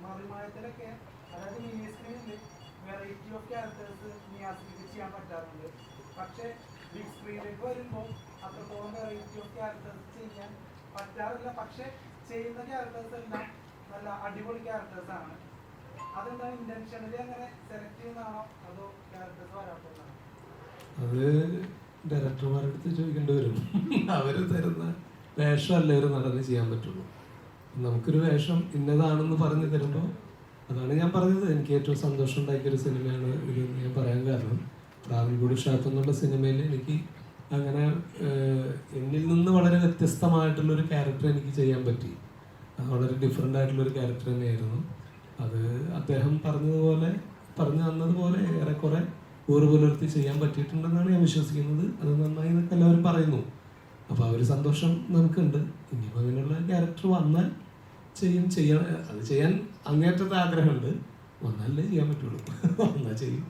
മറിമായത്തിലൊക്കെ അതായത് മിനി സ്ക്രീനിൽ variety of characters നിയാസിക്ക് ചെയ്യാൻ പറ്റാറുണ്ട്. പക്ഷേ ബിഗ് സ്ക്രീനിലേക്ക് വരുമ്പോൾ അത്രത്തോളം വെറൈറ്റി ഓഫ് ക്യാരക്ടേഴ്സ് ചെയ്യാൻ പറ്റാറില്ല. പക്ഷെ ചെയ്യുന്ന ക്യാരക്ടേഴ്സ് എല്ലാം നല്ല അടിപൊളി ക്യാരക്ടേഴ്സാണ്. അതെന്താണ് ഇന്റൻഷനലി അങ്ങനെ സെലക്ട് ചെയ്യുന്നതാണോ അതോ ക്യാരക്ടേഴ്സ് വരാത്തതാണോ? അത് ഡയറക്ടർമാരുടെ അടുത്ത് ചോദിക്കേണ്ടി വരും. അവർ തരുന്ന വേഷമല്ലേ ഒരു നടന് ചെയ്യാൻ പറ്റുള്ളൂ. നമുക്കൊരു വേഷം ഇന്നതാണെന്ന് പറഞ്ഞു തരുമ്പോൾ അതാണ് ഞാൻ പറഞ്ഞത്. എനിക്ക് ഏറ്റവും സന്തോഷം ഉണ്ടാക്കിയൊരു സിനിമയാണ് ഇത് ഞാൻ പറയാൻ കാരണം. പ്രാവൻകൂട് ഷാപ്പ് എന്നുള്ള സിനിമയിൽ എനിക്ക് അങ്ങനെ എന്നിൽ നിന്ന് വളരെ വ്യത്യസ്തമായിട്ടുള്ളൊരു ക്യാരക്ടർ എനിക്ക് ചെയ്യാൻ പറ്റി. അത് വളരെ ഡിഫറെൻ്റ് ആയിട്ടുള്ളൊരു ക്യാരക്ടർ തന്നെയായിരുന്നു. അത് അദ്ദേഹം പറഞ്ഞു തന്നതുപോലെ ഏറെക്കുറെ പുലർത്തി ചെയ്യാൻ പറ്റിയിട്ടുണ്ടെന്നാണ് ഞാൻ വിശ്വസിക്കുന്നത്. അത് നന്നായി എന്നൊക്കെ എല്ലാവരും പറയുന്നു. അപ്പോൾ ആ ഒരു സന്തോഷം നമുക്കുണ്ട്. ഇനിയിപ്പോൾ അങ്ങനെയുള്ള ക്യാരക്ടർ വന്നാൽ അത് ചെയ്യാൻ അങ്ങേറ്റത്തെ ആഗ്രഹമുണ്ട്. വന്നാലേ ചെയ്യാൻ പറ്റുള്ളൂ. വന്നാൽ ചെയ്യും.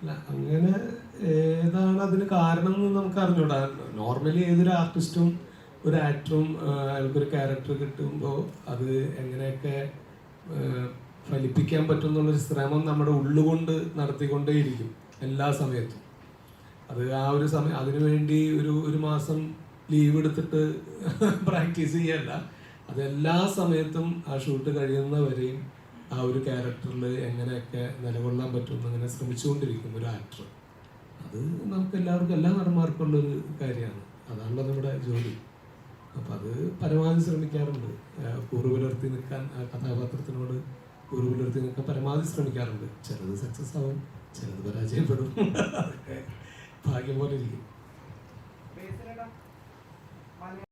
അല്ല, അങ്ങനെ ഏതാണ് അതിന് കാരണം എന്ന് നമുക്ക് അറിഞ്ഞൂടാ. നോർമലി ഏതൊരു ആർട്ടിസ്റ്റും ഒരു ആക്ടറും അയാൾക്കൊരു ക്യാരക്ടർ കിട്ടുമ്പോൾ അത് എങ്ങനെയൊക്കെ ഫലിപ്പിക്കാൻ പറ്റും എന്നുള്ളൊരു ശ്രമം നമ്മുടെ ഉള്ളുകൊണ്ട് നടത്തിക്കൊണ്ടേയിരിക്കും എല്ലാ സമയത്തും. അത് ആ ഒരു സമയം അതിനുവേണ്ടി ഒരു മാസം ലീവ് എടുത്തിട്ട് പ്രാക്ടീസ് ചെയ്യല്ല. അതെല്ലാ സമയത്തും ആ ഷൂട്ട് കഴിയുന്നവരെയും ആ ഒരു ക്യാരക്ടറിൽ എങ്ങനെയൊക്കെ നിലകൊള്ളാൻ പറ്റുമെന്ന് അങ്ങനെ ശ്രമിച്ചുകൊണ്ടിരിക്കും ഒരു ആക്ടർ. അത് നമുക്ക് എല്ലാവർക്കും എല്ലാ നടന്മാർക്കും ഉള്ളൊരു കാര്യമാണ്. അതാണല്ലോ നമ്മുടെ ജോലി. അപ്പം അത് പരമാവധി ശ്രമിക്കാറുണ്ട്. പുലർത്തി നിൽക്കാൻ ആ കഥാപാത്രത്തിനോട് പുലർത്തി നിൽക്കാൻ പരമാവധി ശ്രമിക്കാറുണ്ട്. ചിലത് സക്സസ് ആവും, ചിലത് പരാജയപ്പെടും. അതൊക്കെ ഭാഗ്യം പോലെ ഇരിക്കും.